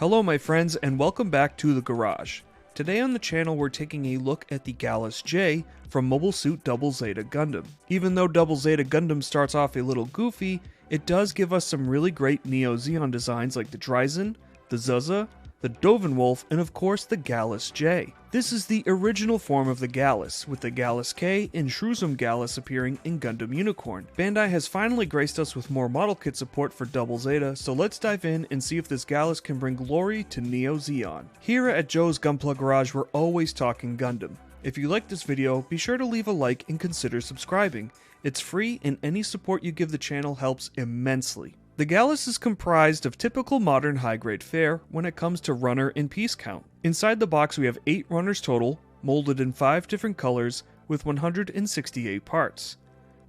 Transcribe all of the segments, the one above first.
Hello my friends and welcome back to the garage. Today on the channel we're taking a look at the Galluss-J from Mobile Suit ZZ Gundam. Even though ZZ Gundam starts off a little goofy, it does give us some really great Neo Zeon designs like the Dryzen, the Zuzza, the Dovenwolf, and of course the Galluss-J. This is the original form of the Galluss, with the Galluss-K and Shroom Galluss appearing in Gundam Unicorn. Bandai has finally graced us with more model kit support for ZZ, so let's dive in and see if this Galluss can bring glory to Neo Zeon. Here at Joe's Gunpla Garage we're always talking Gundam. If you like this video, be sure to leave a like and consider subscribing. It's free and any support you give the channel helps immensely. The Galluss is comprised of typical modern high-grade fare when it comes to runner and piece count. Inside the box we have 8 runners total, molded in 5 different colors, with 168 parts.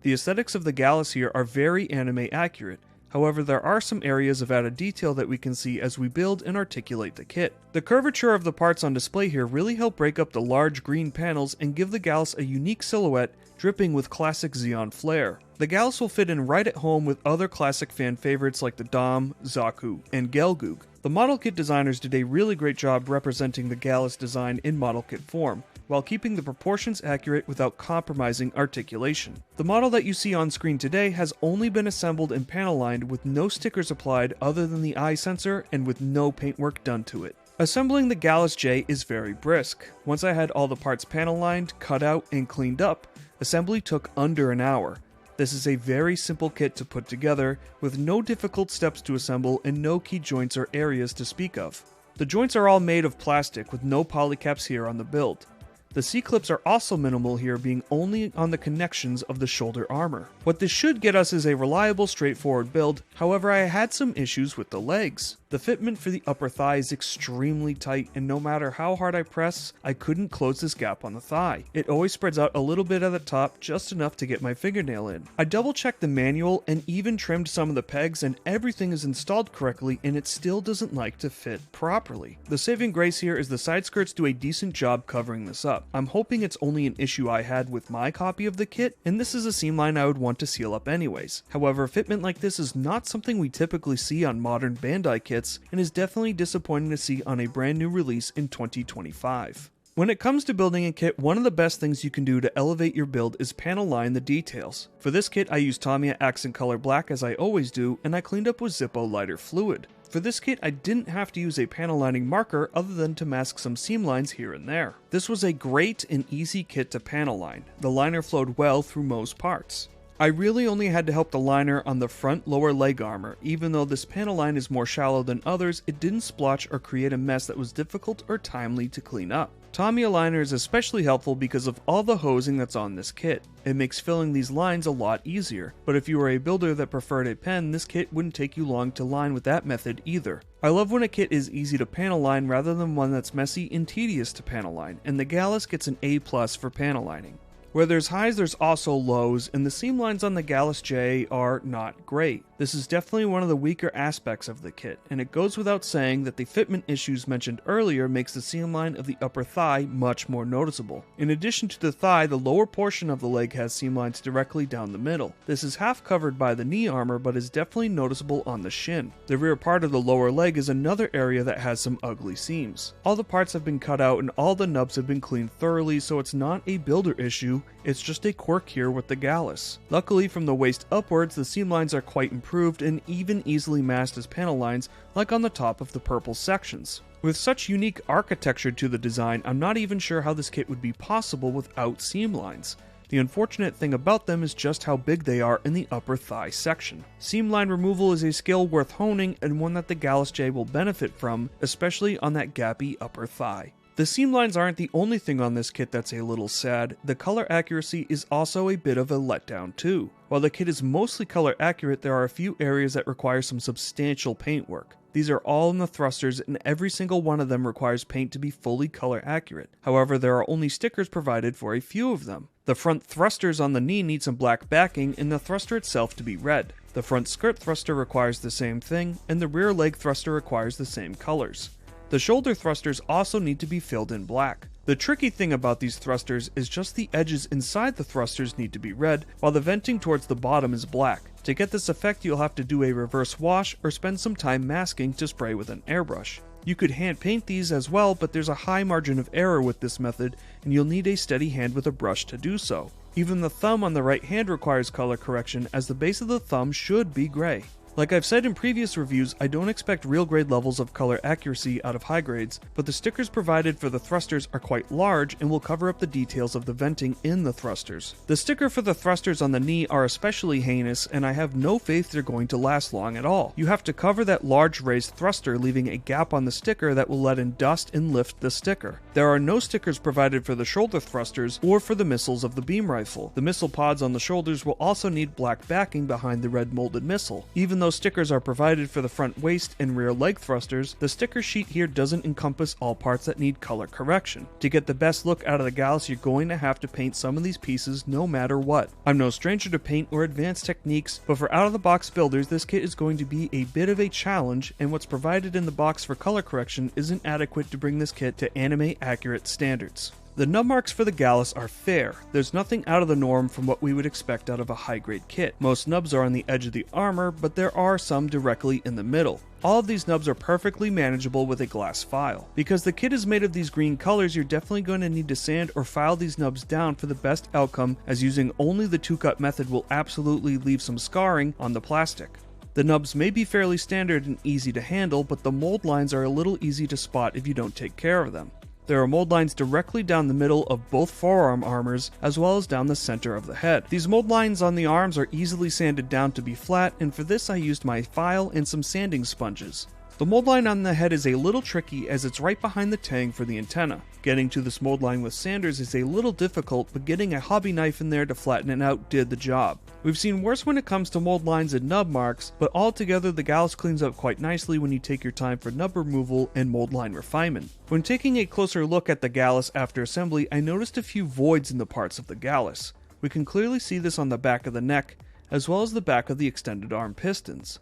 The aesthetics of the Galluss here are very anime accurate, however there are some areas of added detail that we can see as we build and articulate the kit. The curvature of the parts on display here really help break up the large green panels and give the Galluss a unique silhouette dripping with classic Zeon flair. The Galluss will fit in right at home with other classic fan favorites like the Dom, Zaku, and Gelgoog. The model kit designers did a really great job representing the Galluss design in model kit form, while keeping the proportions accurate without compromising articulation. The model that you see on screen today has only been assembled and panel lined with no stickers applied other than the eye sensor and with no paintwork done to it. Assembling the Galluss-J is very brisk. Once I had all the parts panel lined, cut out, and cleaned up, assembly took under an hour. This is a very simple kit to put together, with no difficult steps to assemble and no key joints or areas to speak of. The joints are all made of plastic with no polycaps here on the build. The C-clips are also minimal here, being only on the connections of the shoulder armor. What this should get us is a reliable, straightforward build, however I had some issues with the legs. The fitment for the upper thigh is extremely tight, and no matter how hard I press, I couldn't close this gap on the thigh. It always spreads out a little bit at the top, just enough to get my fingernail in. I double checked the manual and even trimmed some of the pegs, and everything is installed correctly, and it still doesn't like to fit properly. The saving grace here is the side skirts do a decent job covering this up. I'm hoping it's only an issue I had with my copy of the kit, and this is a seam line I would want to seal up anyways. However, fitment like this is not something we typically see on modern Bandai kits, and is definitely disappointing to see on a brand new release in 2025. When it comes to building a kit, one of the best things you can do to elevate your build is panel line the details. For this kit I used Tamiya Accent Color Black as I always do, and I cleaned up with Zippo Lighter Fluid. For this kit I didn't have to use a panel lining marker other than to mask some seam lines here and there. This was a great and easy kit to panel line. The liner flowed well through most parts. I really only had to help the liner on the front lower leg armor. Even though this panel line is more shallow than others, it didn't splotch or create a mess that was difficult or timely to clean up. Tamiya liner is especially helpful because of all the hosing that's on this kit. It makes filling these lines a lot easier, but if you were a builder that preferred a pen, this kit wouldn't take you long to line with that method either. I love when a kit is easy to panel line rather than one that's messy and tedious to panel line, and the Galluss gets an A+ for panel lining. Where there's highs, there's also lows, and the seam lines on the Galluss-J are not great. This is definitely one of the weaker aspects of the kit, and it goes without saying that the fitment issues mentioned earlier makes the seam line of the upper thigh much more noticeable. In addition to the thigh, the lower portion of the leg has seam lines directly down the middle. This is half covered by the knee armor, but is definitely noticeable on the shin. The rear part of the lower leg is another area that has some ugly seams. All the parts have been cut out and all the nubs have been cleaned thoroughly, so it's not a builder issue. It's just a quirk here with the Galluss. Luckily from the waist upwards the seam lines are quite improved and even easily masked as panel lines like on the top of the purple sections. With such unique architecture to the design, I'm not even sure how this kit would be possible without seam lines. The unfortunate thing about them is just how big they are in the upper thigh section. Seam line removal is a skill worth honing and one that the Galluss-J will benefit from, especially on that gappy upper thigh. The seam lines aren't the only thing on this kit that's a little sad. The color accuracy is also a bit of a letdown too. While the kit is mostly color accurate, there are a few areas that require some substantial paint work. These are all in the thrusters and every single one of them requires paint to be fully color accurate. However, there are only stickers provided for a few of them. The front thrusters on the knee need some black backing and the thruster itself to be red. The front skirt thruster requires the same thing, and the rear leg thruster requires the same colors. The shoulder thrusters also need to be filled in black. The tricky thing about these thrusters is just the edges inside the thrusters need to be red, while the venting towards the bottom is black. To get this effect, you'll have to do a reverse wash or spend some time masking to spray with an airbrush. You could hand paint these as well, but there's a high margin of error with this method, and you'll need a steady hand with a brush to do so. Even the thumb on the right hand requires color correction, as the base of the thumb should be gray. Like I've said in previous reviews, I don't expect real grade levels of color accuracy out of high grades, but the stickers provided for the thrusters are quite large and will cover up the details of the venting in the thrusters. The sticker for the thrusters on the knee are especially heinous, and I have no faith they're going to last long at all. You have to cover that large raised thruster, leaving a gap on the sticker that will let in dust and lift the sticker. There are no stickers provided for the shoulder thrusters or for the missiles of the beam rifle. The missile pods on the shoulders will also need black backing behind the red molded missile. Even though stickers are provided for the front waist and rear leg thrusters, the sticker sheet here doesn't encompass all parts that need color correction. To get the best look out of the Galluss, you're going to have to paint some of these pieces no matter what. I'm no stranger to paint or advanced techniques, but for out-of-the-box builders, this kit is going to be a bit of a challenge, and what's provided in the box for color correction isn't adequate to bring this kit to anime-accurate standards. The nub marks for the Galluss are fair. There's nothing out of the norm from what we would expect out of a high-grade kit. Most nubs are on the edge of the armor, but there are some directly in the middle. All of these nubs are perfectly manageable with a glass file. Because the kit is made of these green colors, you're definitely going to need to sand or file these nubs down for the best outcome, as using only the two-cut method will absolutely leave some scarring on the plastic. The nubs may be fairly standard and easy to handle, but the mold lines are a little easy to spot if you don't take care of them. There are mold lines directly down the middle of both forearm armors, as well as down the center of the head. These mold lines on the arms are easily sanded down to be flat, and for this I used my file and some sanding sponges. The mold line on the head is a little tricky, as it's right behind the tang for the antenna. Getting to this mold line with sanders is a little difficult, but getting a hobby knife in there to flatten it out did the job. We've seen worse when it comes to mold lines and nub marks, but altogether the Galluss cleans up quite nicely when you take your time for nub removal and mold line refinement. When taking a closer look at the Galluss after assembly, I noticed a few voids in the parts of the Galluss. We can clearly see this on the back of the neck, as well as the back of the extended arm pistons.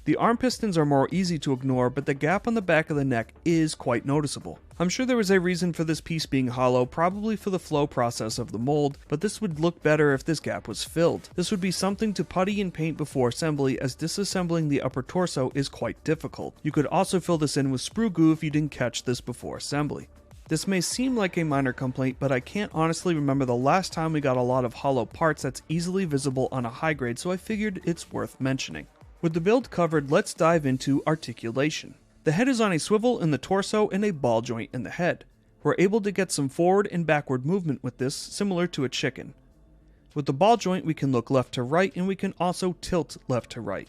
The arm pistons are more easy to ignore, but the gap on the back of the neck is quite noticeable. I'm sure there was a reason for this piece being hollow, probably for the flow process of the mold, but this would look better if this gap was filled. This would be something to putty and paint before assembly, as disassembling the upper torso is quite difficult. You could also fill this in with sprue goo if you didn't catch this before assembly. This may seem like a minor complaint, but I can't honestly remember the last time we got a lot of hollow parts that's easily visible on a high grade, so I figured it's worth mentioning. With the build covered, let's dive into articulation. The head is on a swivel in the torso and a ball joint in the head. We're able to get some forward and backward movement with this, similar to a chicken. With the ball joint, we can look left to right, and we can also tilt left to right.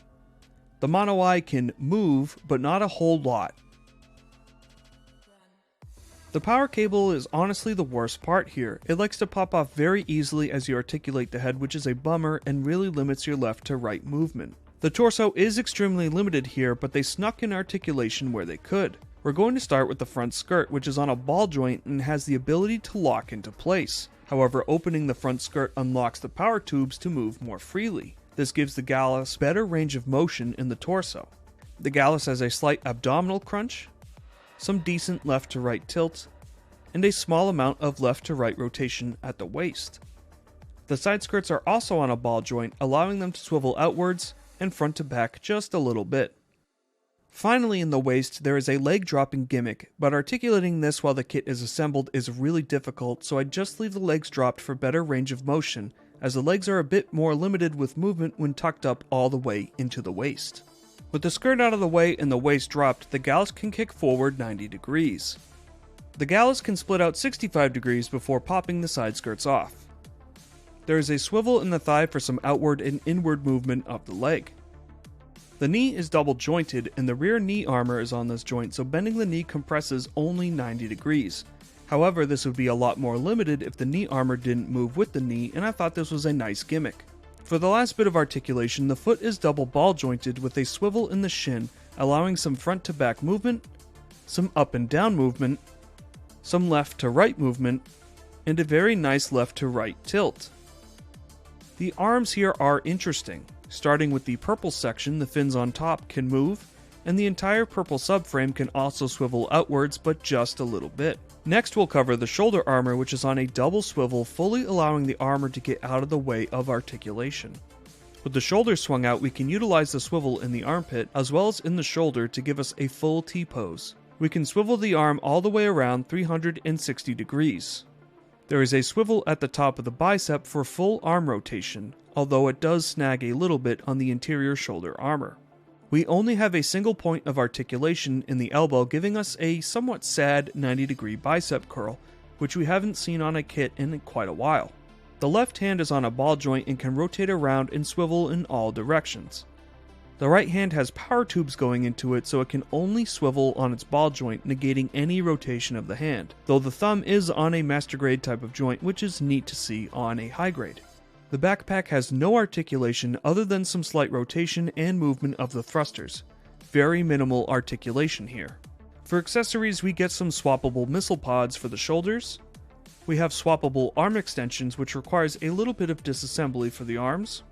The mono eye can move, but not a whole lot. The power cable is honestly the worst part here. It likes to pop off very easily as you articulate the head, which is a bummer and really limits your left to right movement. The torso is extremely limited here, but they snuck in articulation where they could. We're going to start with the front skirt, which is on a ball joint and has the ability to lock into place. However, opening the front skirt unlocks the power tubes to move more freely. This gives the Galluss better range of motion in the torso. The Galluss has a slight abdominal crunch, some decent left to right tilt, and a small amount of left to right rotation at the waist. The side skirts are also on a ball joint, allowing them to swivel outwards and front to back just a little bit. Finally, in the waist, there is a leg dropping gimmick, but articulating this while the kit is assembled is really difficult, so I just leave the legs dropped for better range of motion, as the legs are a bit more limited with movement when tucked up all the way into the waist. With the skirt out of the way and the waist dropped, the Galluss can kick forward 90 degrees. The Galluss can split out 65 degrees before popping the side skirts off. There is a swivel in the thigh for some outward and inward movement of the leg. The knee is double jointed and the rear knee armor is on this joint, so bending the knee compresses only 90 degrees. However, this would be a lot more limited if the knee armor didn't move with the knee, and I thought this was a nice gimmick. For the last bit of articulation, the foot is double ball jointed with a swivel in the shin, allowing some front to back movement, some up and down movement, some left to right movement, and a very nice left to right tilt. The arms here are interesting. Starting with the purple section, the fins on top can move, and the entire purple subframe can also swivel outwards, but just a little bit. Next we'll cover the shoulder armor, which is on a double swivel, fully allowing the armor to get out of the way of articulation. With the shoulders swung out, we can utilize the swivel in the armpit, as well as in the shoulder, to give us a full T-pose. We can swivel the arm all the way around 360 degrees. There is a swivel at the top of the bicep for full arm rotation, although it does snag a little bit on the interior shoulder armor. We only have a single point of articulation in the elbow, giving us a somewhat sad 90-degree bicep curl, which we haven't seen on a kit in quite a while. The left hand is on a ball joint and can rotate around and swivel in all directions. The right hand has power tubes going into it, so it can only swivel on its ball joint, negating any rotation of the hand, though the thumb is on a master grade type of joint, which is neat to see on a high grade. The backpack has no articulation other than some slight rotation and movement of the thrusters. Very minimal articulation here. For accessories, we get some swappable missile pods for the shoulders. We have swappable arm extensions, which requires a little bit of disassembly for the arms.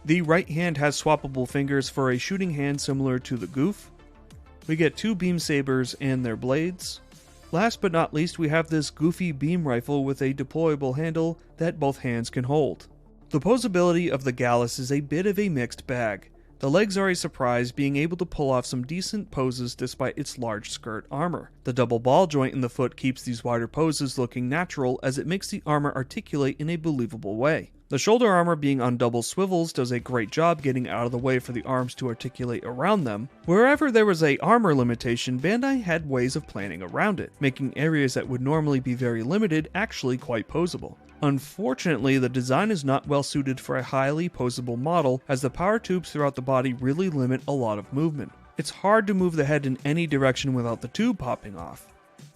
The right hand has swappable fingers for a shooting hand similar to the Goof. We get 2 beam sabers and their blades. Last but not least, we have this goofy beam rifle with a deployable handle that both hands can hold. The posability of the Galluss is a bit of a mixed bag. The legs are a surprise, being able to pull off some decent poses despite its large skirt armor. The double ball joint in the foot keeps these wider poses looking natural, as it makes the armor articulate in a believable way. The shoulder armor being on double swivels does a great job getting out of the way for the arms to articulate around them. Wherever there was a armor limitation, Bandai had ways of planning around it, making areas that would normally be very limited actually quite posable. Unfortunately, the design is not well suited for a highly posable model, as the power tubes throughout the body really limit a lot of movement. It's hard to move the head in any direction without the tube popping off.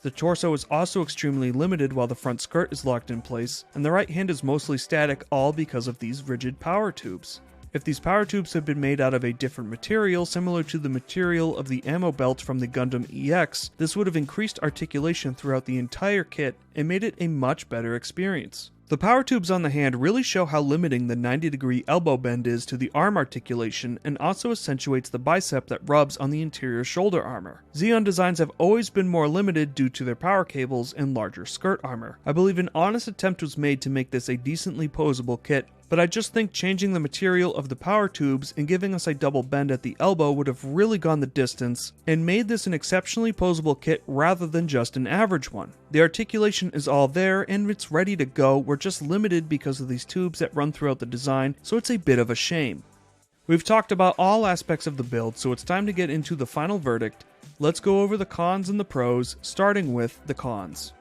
The torso is also extremely limited while the front skirt is locked in place, and the right hand is mostly static, all because of these rigid power tubes. If these power tubes had been made out of a different material, similar to the material of the ammo belt from the Gundam EX, this would have increased articulation throughout the entire kit and made it a much better experience. The power tubes on the hand really show how limiting the 90-degree elbow bend is to the arm articulation, and also accentuates the bicep that rubs on the interior shoulder armor. Zeon designs have always been more limited due to their power cables and larger skirt armor. I believe an honest attempt was made to make this a decently posable kit, but I just think changing the material of the power tubes and giving us a double bend at the elbow would have really gone the distance and made this an exceptionally posable kit rather than just an average one. The articulation is all there and it's ready to go, we're just limited because of these tubes that run throughout the design, so it's a bit of a shame. We've talked about all aspects of the build, so it's time to get into the final verdict. Let's go over the cons and the pros, starting with the cons.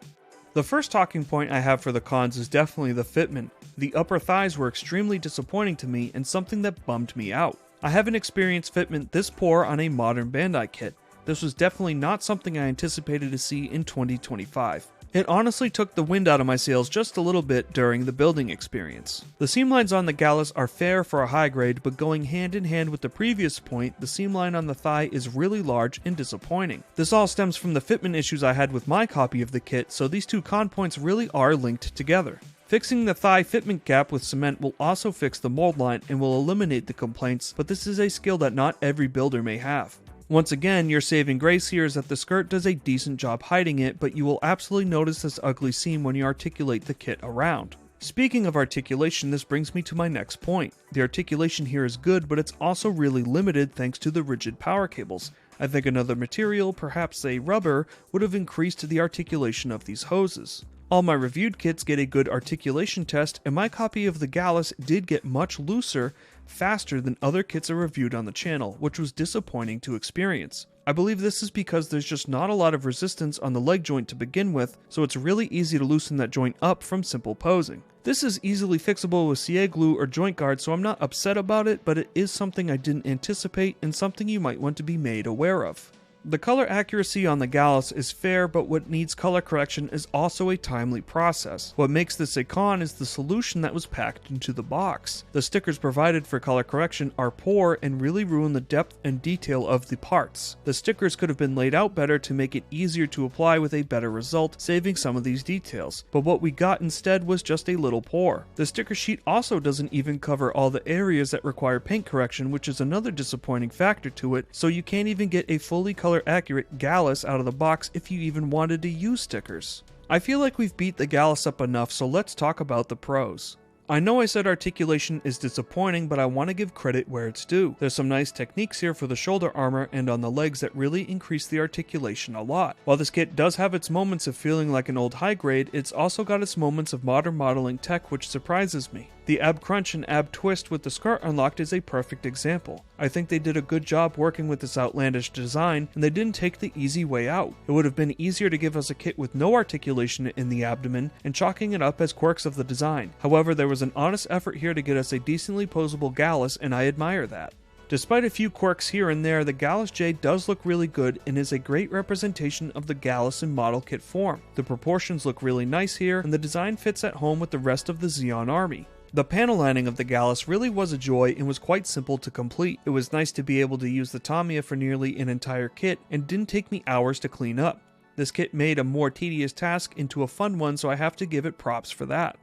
The first talking point I have for the cons is definitely the fitment. The upper thighs were extremely disappointing to me and something that bummed me out. I haven't experienced fitment this poor on a modern Bandai kit. This was definitely not something I anticipated to see in 2025. It honestly took the wind out of my sails just a little bit during the building experience. The seamlines on the Galluss are fair for a high grade, but going hand in hand with the previous point, the seamline on the thigh is really large and disappointing. This all stems from the fitment issues I had with my copy of the kit, so these two con points really are linked together. Fixing the thigh fitment gap with cement will also fix the mold line and will eliminate the complaints, but this is a skill that not every builder may have. Once again, your saving grace here is that the skirt does a decent job hiding it, but you will absolutely notice this ugly seam when you articulate the kit around. Speaking of articulation, this brings me to my next point. The articulation here is good, but it's also really limited thanks to the rigid power cables. I think another material, perhaps a rubber, would have increased the articulation of these hoses. All my reviewed kits get a good articulation test, and my copy of the Galluss did get much looser, faster than other kits I reviewed on the channel, which was disappointing to experience. I believe this is because there's just not a lot of resistance on the leg joint to begin with, so it's really easy to loosen that joint up from simple posing. This is easily fixable with CA glue or joint guard, so I'm not upset about it, but it is something I didn't anticipate and something you might want to be made aware of. The color accuracy on the Galluss is fair, but what needs color correction is also a timely process. What makes this a con is the solution that was packed into the box. The stickers provided for color correction are poor and really ruin the depth and detail of the parts. The stickers could have been laid out better to make it easier to apply with a better result, saving some of these details, but what we got instead was just a little poor. The sticker sheet also doesn't even cover all the areas that require paint correction, which is another disappointing factor to it, so you can't even get a fully color accurate Galluss out of the box if you even wanted to use stickers. I feel like we've beat the Galluss up enough, so let's talk about the pros. I know I said articulation is disappointing, but I want to give credit where it's due. There's some nice techniques here for the shoulder armor and on the legs that really increase the articulation a lot. While this kit does have its moments of feeling like an old high grade, it's also got its moments of modern modeling tech which surprises me. The ab crunch and ab twist with the skirt unlocked is a perfect example. I think they did a good job working with this outlandish design, and they didn't take the easy way out. It would have been easier to give us a kit with no articulation in the abdomen and chalking it up as quirks of the design. However, there was an honest effort here to get us a decently posable Gallus, and I admire that. Despite a few quirks here and there, the Galluss-J does look really good and is a great representation of the Gallus in model kit form. The proportions look really nice here, and the design fits at home with the rest of the Zeon army. The panel lining of the Gallus really was a joy and was quite simple to complete. It was nice to be able to use the Tamiya for nearly an entire kit and didn't take me hours to clean up. This kit made a more tedious task into a fun one, so I have to give it props for that.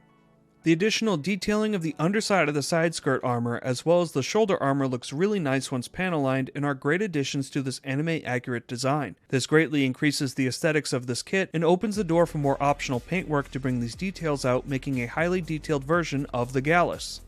The additional detailing of the underside of the side skirt armor as well as the shoulder armor looks really nice once panel lined and are great additions to this anime accurate design. This greatly increases the aesthetics of this kit and opens the door for more optional paintwork to bring these details out, making a highly detailed version of the Gallus.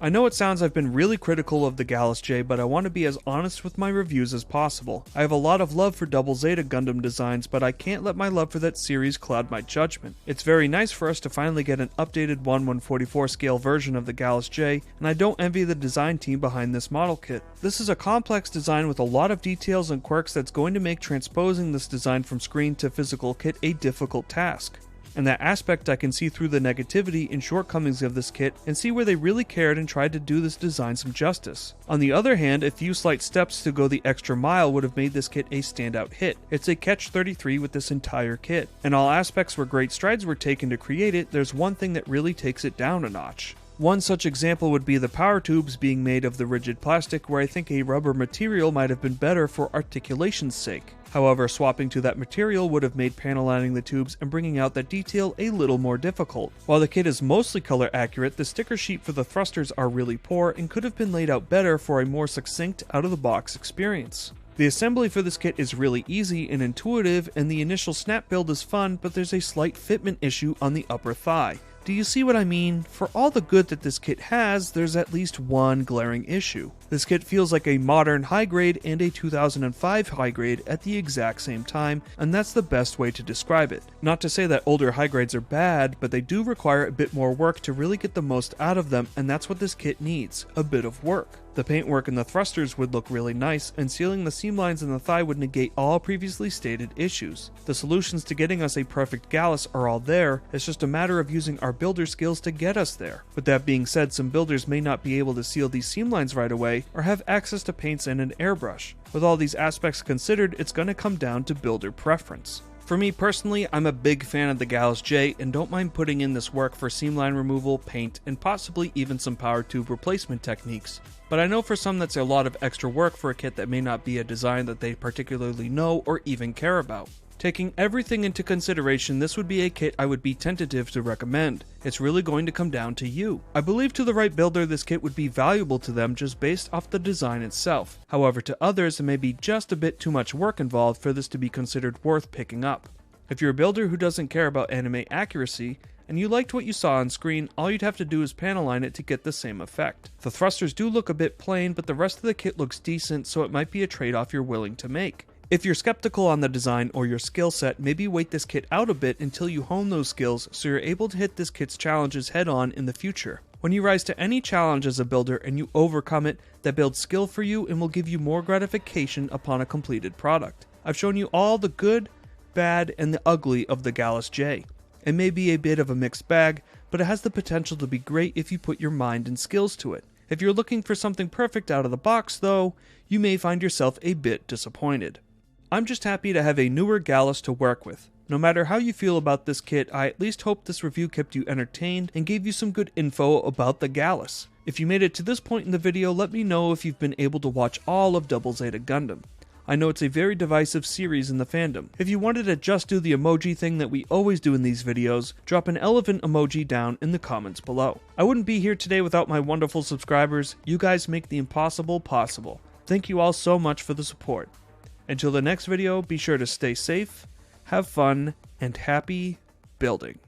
I know it sounds I've been really critical of the Galluss-J, but I want to be as honest with my reviews as possible. I have a lot of love for double Zeta Gundam designs, but I can't let my love for that series cloud my judgment. It's very nice for us to finally get an updated 1/144 scale version of the Galluss-J, and I don't envy the design team behind this model kit. This is a complex design with a lot of details and quirks that's going to make transposing this design from screen to physical kit a difficult task. In that aspect, I can see through the negativity and shortcomings of this kit and see where they really cared and tried to do this design some justice. On the other hand, a few slight steps to go the extra mile would have made this kit a standout hit. It's a catch-33 with this entire kit. In all aspects where great strides were taken to create it, there's one thing that really takes it down a notch. One such example would be the power tubes being made of the rigid plastic, where I think a rubber material might have been better for articulation's sake. However, swapping to that material would have made panel lining the tubes and bringing out that detail a little more difficult. While the kit is mostly color accurate, the sticker sheet for the thrusters are really poor and could have been laid out better for a more succinct, out-of-the-box experience. The assembly for this kit is really easy and intuitive, and the initial snap build is fun, but there's a slight fitment issue on the upper thigh. Do you see what I mean? For all the good that this kit has, there's at least one glaring issue. This kit feels like a modern high grade and a 2005 high grade at the exact same time, and that's the best way to describe it. Not to say that older high grades are bad, but they do require a bit more work to really get the most out of them, and that's what this kit needs, a bit of work. The paintwork in the thrusters would look really nice, and sealing the seam lines in the thigh would negate all previously stated issues. The solutions to getting us a perfect Gallus are all there, it's just a matter of using our builder skills to get us there. With that being said, some builders may not be able to seal these seam lines right away, or have access to paints and an airbrush. With all these aspects considered, it's going to come down to builder preference. For me personally, I'm a big fan of the Galluss-J and don't mind putting in this work for seamline removal, paint, and possibly even some power tube replacement techniques. But I know for some that's a lot of extra work for a kit that may not be a design that they particularly know or even care about. Taking everything into consideration, this would be a kit I would be tentative to recommend. It's really going to come down to you. I believe to the right builder this kit would be valuable to them just based off the design itself. However, to others it may be just a bit too much work involved for this to be considered worth picking up. If you're a builder who doesn't care about anime accuracy, and you liked what you saw on screen, all you'd have to do is panel line it to get the same effect. The thrusters do look a bit plain, but the rest of the kit looks decent, so it might be a trade-off you're willing to make. If you're skeptical on the design or your skill set, maybe wait this kit out a bit until you hone those skills so you're able to hit this kit's challenges head on in the future. When you rise to any challenge as a builder and you overcome it, that builds skill for you and will give you more gratification upon a completed product. I've shown you all the good, bad, and the ugly of the Galluss-J. It may be a bit of a mixed bag, but it has the potential to be great if you put your mind and skills to it. If you're looking for something perfect out of the box though, you may find yourself a bit disappointed. I'm just happy to have a newer Gallus to work with. No matter how you feel about this kit, I at least hope this review kept you entertained and gave you some good info about the Gallus. If you made it to this point in the video, let me know if you've been able to watch all of Double Zeta Gundam. I know it's a very divisive series in the fandom. If you wanted to just do the emoji thing that we always do in these videos, drop an elephant emoji down in the comments below. I wouldn't be here today without my wonderful subscribers. You guys make the impossible possible. Thank you all so much for the support. Until the next video, be sure to stay safe, have fun, and happy building.